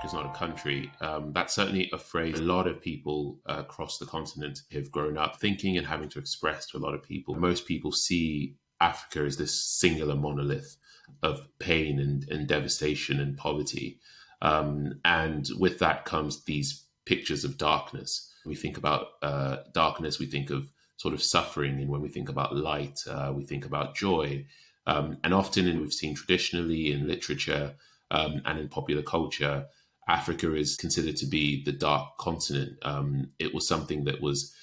Africa's not a country, that's certainly a phrase a lot of people across the continent have grown up thinking and having to express to a lot of people. Most people see Africa as this singular monolith of pain and devastation and poverty. And with that comes these pictures of darkness. When we think about darkness, we think of sort of suffering. And when we think about light, we think about joy. And often, and we've seen traditionally in literature and in popular culture, Africa is considered to be the dark continent. It was something that was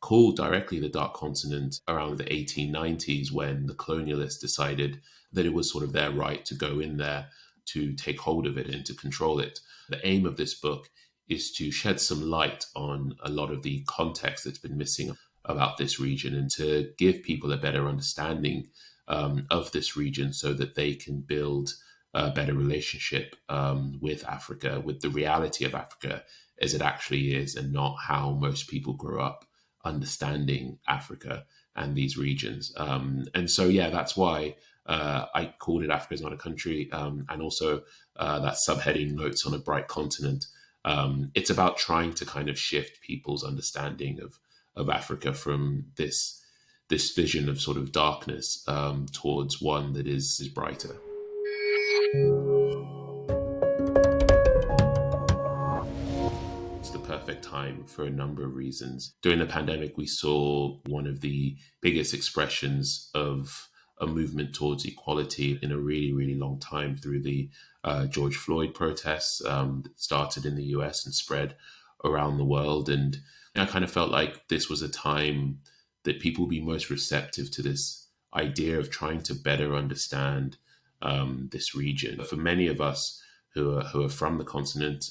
called directly the dark continent around the 1890s when the colonialists decided that it was sort of their right to go in there, to take hold of it and to control it. The aim of this book is to shed some light on a lot of the context that's been missing about this region and to give people a better understanding of this region so that they can build a better relationship with Africa, with the reality of Africa as it actually is, and not how most people grow up understanding Africa and these regions. And so, yeah, that's why I called it Africa is Not a Country, and also that subheading, Notes on a Bright Continent. It's about trying to kind of shift people's understanding of Africa from this vision of sort of darkness towards one that is brighter. It's the perfect time for a number of reasons. During the pandemic, we saw one of the biggest expressions of a movement towards equality in a really, really long time through the George Floyd protests that started in the US and spread around the world. And I kind of felt like this was a time that people would be most receptive to this idea of trying to better understand this region. For many of us who are from the continent,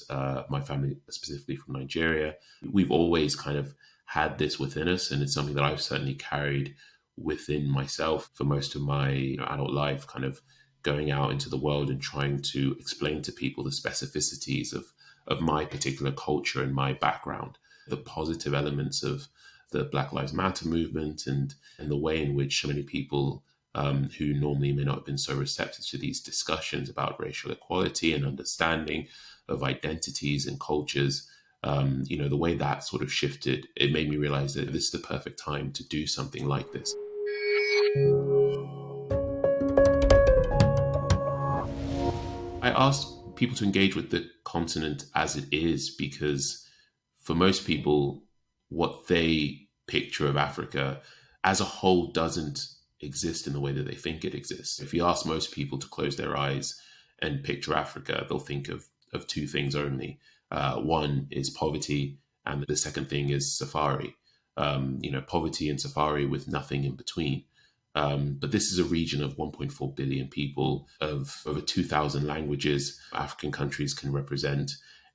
my family specifically from Nigeria, we've always kind of had this within us, and it's something that I've certainly carried within myself for most of my adult life, kind of going out into the world and trying to explain to people the specificities of my particular culture and my background, the positive elements of the Black Lives Matter movement and the way in which so many people who normally may not have been so receptive to these discussions about racial equality and understanding of identities and cultures, the way that sort of shifted, it made me realize that this is the perfect time to do something like this. I asked people to engage with the continent as it is because for most people, what they picture of Africa as a whole doesn't exist in the way that they think it exists. If you ask most people to close their eyes and picture Africa, they'll think of two things only. One is poverty, and the second thing is safari. Poverty and safari with nothing in between. But this is a region of 1.4 billion people, of over 2,000 languages. African countries can represent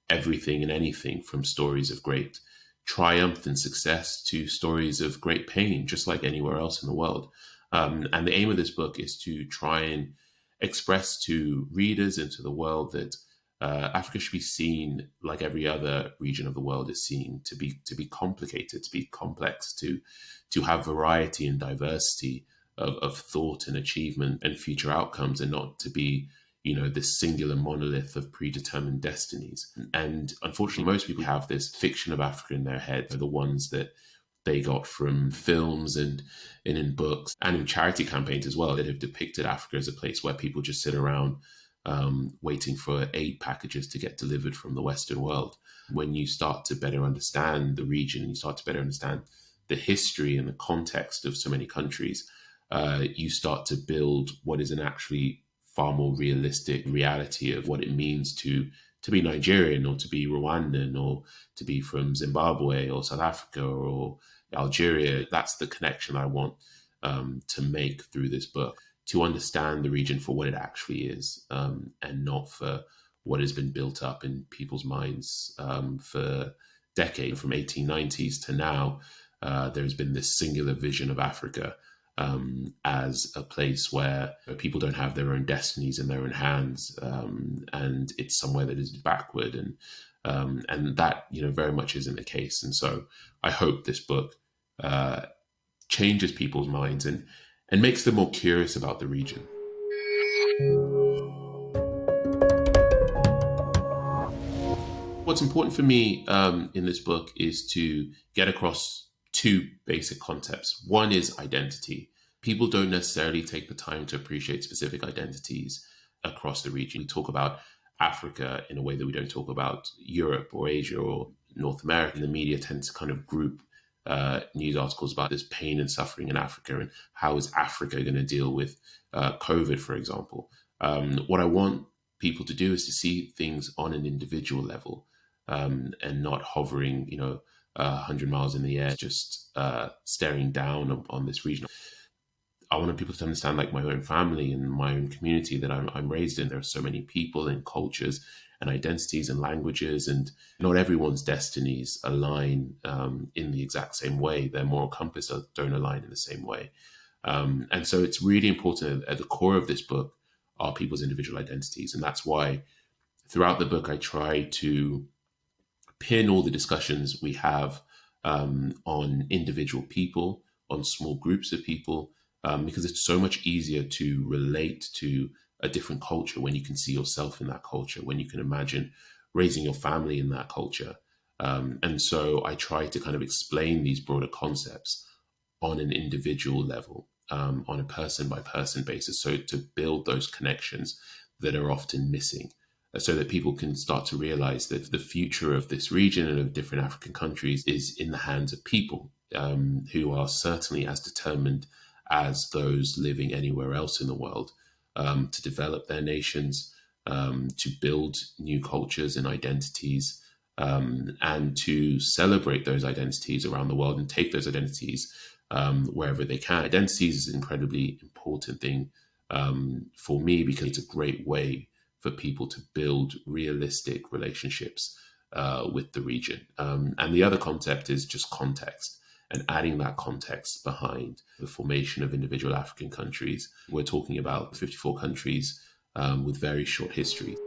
everything and anything from stories of great triumph and success to stories of great pain, just like anywhere else in the world. And the aim of this book is to try and express to readers and to the world that Africa should be seen like every other region of the world is seen, to be complicated, to be complex, to have variety and diversity of thought and achievement and future outcomes, and not to be this singular monolith of predetermined destinies. And unfortunately, most people have this fiction of Africa in their head. They're the ones that they got from films and in books and in charity campaigns as well, that have depicted Africa as a place where people just sit around waiting for aid packages to get delivered from the Western world. When you start to better understand the region, you start to better understand the history and the context of so many countries, you start to build what is an actually far more realistic reality of what it means to be Nigerian, or to be Rwandan, or to be from Zimbabwe or South Africa or Algeria. That's the connection I want to make through this book, to understand the region for what it actually is, and not for what has been built up in people's minds for decades. From 1890s to now, there's been this singular vision of Africa as a place where people don't have their own destinies in their own hands, and it's somewhere that is backward, and that very much isn't the case. And so I hope this book changes people's minds and makes them more curious about the region. What's important for me in this book is to get across two basic concepts. One is identity. People don't necessarily take the time to appreciate specific identities across the region. We talk about Africa in a way that we don't talk about Europe or Asia or North America. The media tends to kind of group news articles about this pain and suffering in Africa and how is Africa going to deal with COVID, for example. What I want people to do is to see things on an individual level, and not hovering, 100 miles in the air, just staring down on this region. I wanted people to understand, like my own family and my own community that I'm raised in. There are so many people and cultures and identities and languages, and not everyone's destinies align in the exact same way. Their moral compass don't align in the same way. And so it's really important at the core of this book are people's individual identities. And that's why throughout the book, I try to pin all the discussions we have on individual people, on small groups of people, because it's so much easier to relate to a different culture when you can see yourself in that culture, when you can imagine raising your family in that culture. And so I try to kind of explain these broader concepts on an individual level, on a person by person basis. So to build those connections that are often missing, so that people can start to realize that the future of this region and of different African countries is in the hands of people who are certainly as determined as those living anywhere else in the world to develop their nations, to build new cultures and identities, and to celebrate those identities around the world and take those identities wherever they can. Identities is an incredibly important thing for me because it's a great way for people to build realistic relationships with the region. And the other concept is just context, and adding that context behind the formation of individual African countries. We're talking about 54 countries with very short histories.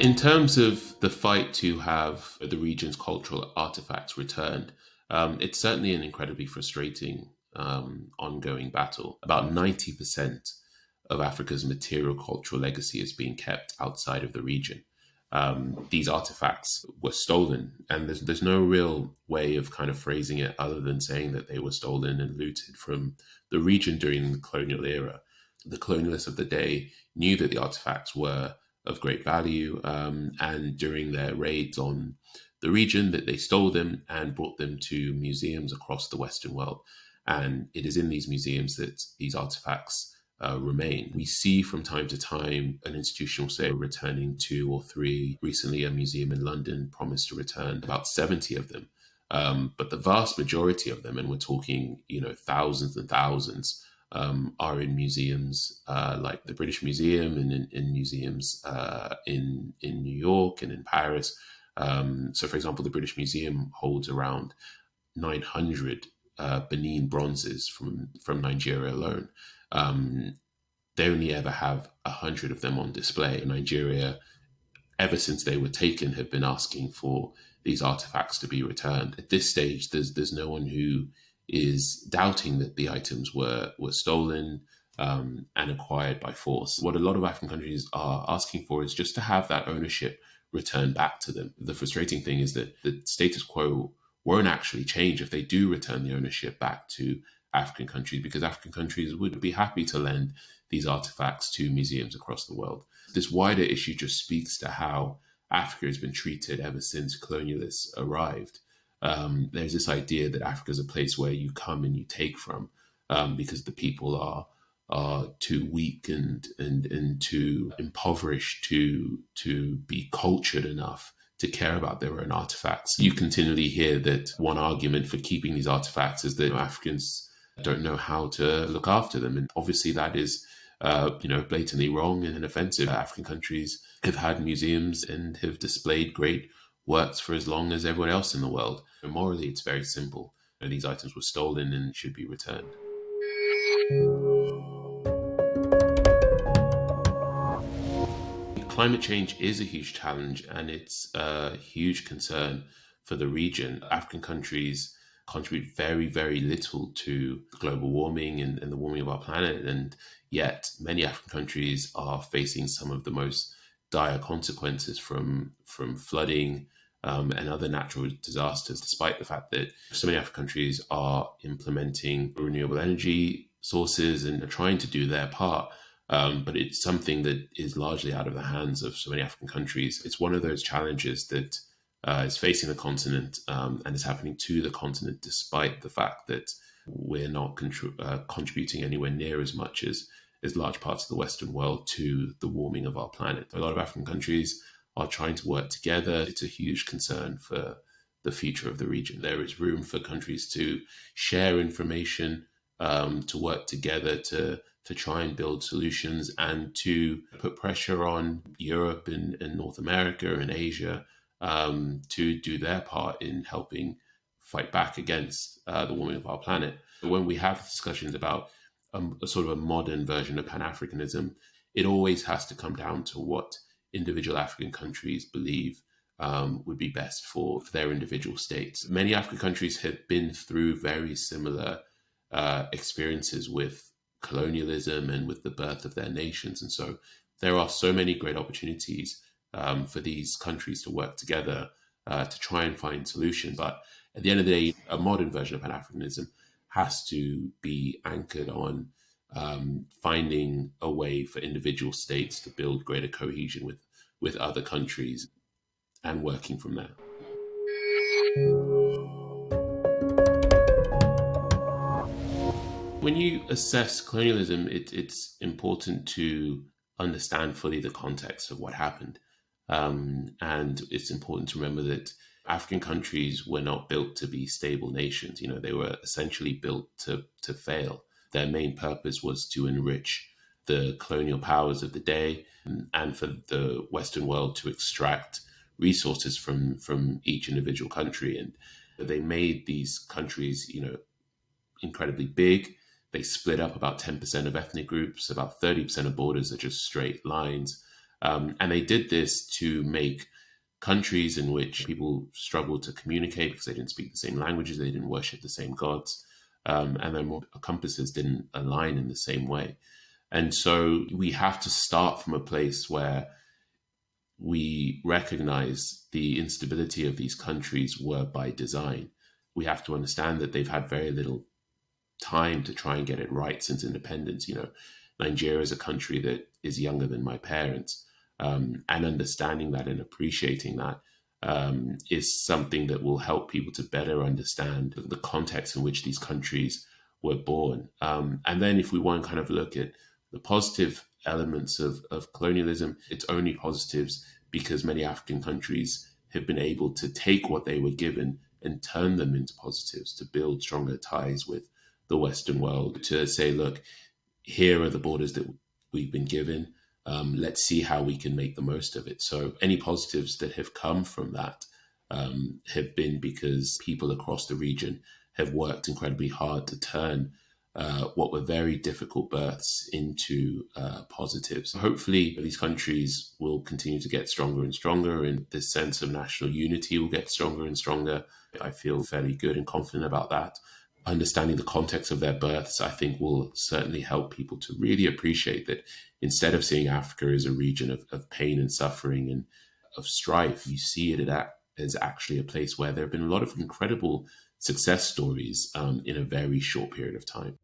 In terms of the fight to have the region's cultural artifacts returned, it's certainly an incredibly frustrating ongoing battle. About 90% of Africa's material cultural legacy is being kept outside of the region. These artifacts were stolen, and there's no real way of kind of phrasing it other than saying that they were stolen and looted from the region during the colonial era. The colonialists of the day knew that the artifacts were of great value, and during their raids on the region that they stole them and brought them to museums across the Western world. And it is in these museums that these artifacts remain. We see from time to time an institution will say we're returning 2 or 3. Recently, a museum in London promised to return about 70 of them. But the vast majority of them, and we're talking, thousands and thousands, are in museums like the British Museum and in museums in New York and in Paris. So, for example, the British Museum holds around 900 Benin bronzes from Nigeria alone. They only ever have 100 of them on display. Nigeria, ever since they were taken, have been asking for these artifacts to be returned. At this stage, there's no one who is doubting that the items were stolen and acquired by force. What a lot of African countries are asking for is just to have that ownership returned back to them. The frustrating thing is that the status quo won't actually change if they do return the ownership back to African countries, because African countries would be happy to lend these artifacts to museums across the world. This wider issue just speaks to how Africa has been treated ever since colonialists arrived. There's this idea that Africa is a place where you come and you take from, because the people are too weak and too impoverished to be cultured enough to care about their own artifacts. You continually hear that one argument for keeping these artifacts is that Africans don't know how to look after them. And obviously that is, blatantly wrong and offensive. African countries have had museums and have displayed great works for as long as everyone else in the world. And morally, it's very simple. These items were stolen and should be returned. Climate change is a huge challenge, and it's a huge concern for the region. African countries contribute very, very little to global warming and the warming of our planet. And yet many African countries are facing some of the most dire consequences from flooding and other natural disasters, despite the fact that so many African countries are implementing renewable energy sources and are trying to do their part. But it's something that is largely out of the hands of so many African countries. It's one of those challenges that is facing the continent and is happening to the continent, despite the fact that we're not contributing anywhere near as much as large parts of the Western world to the warming of our planet. A lot of African countries are trying to work together. It's a huge concern for the future of the region. There is room for countries to share information, to work together to try and build solutions, and to put pressure on Europe and North America and Asia to do their part in helping fight back against the warming of our planet. When we have discussions about a sort of a modern version of Pan-Africanism, it always has to come down to what individual African countries believe would be best for their individual states. Many African countries have been through very similar experiences with colonialism and with the birth of their nations. And so there are so many great opportunities for these countries to work together to try and find solutions. But at the end of the day, a modern version of Pan-Africanism has to be anchored on finding a way for individual states to build greater cohesion with other countries and working from there. When you assess colonialism, it's important to understand fully the context of what happened. And it's important to remember that African countries were not built to be stable nations. They were essentially built to fail. Their main purpose was to enrich the colonial powers of the day and for the Western world to extract resources from each individual country. And they made these countries, incredibly big. They split up about 10% of ethnic groups, about 30% of borders are just straight lines. And they did this to make countries in which people struggled to communicate because they didn't speak the same languages, they didn't worship the same gods, and their moral compasses didn't align in the same way. And so we have to start from a place where we recognize the instability of these countries were by design. We have to understand that they've had very little time to try and get it right since independence. Nigeria is a country that is younger than my parents. And understanding that and appreciating that is something that will help people to better understand the context in which these countries were born. And then if we want to kind of look at the positive elements of colonialism, it's only positives because many African countries have been able to take what they were given and turn them into positives, to build stronger ties with the Western world, to say, look, here are the borders that we've been given. Let's see how we can make the most of it. So any positives that have come from that have been because people across the region have worked incredibly hard to turn what were very difficult births into positives. Hopefully, these countries will continue to get stronger and stronger, and this sense of national unity will get stronger and stronger. I feel fairly good and confident about that. Understanding the context of their births, I think, will certainly help people to really appreciate that instead of seeing Africa as a region of pain and suffering and of strife, you see it as actually a place where there have been a lot of incredible success stories in a very short period of time.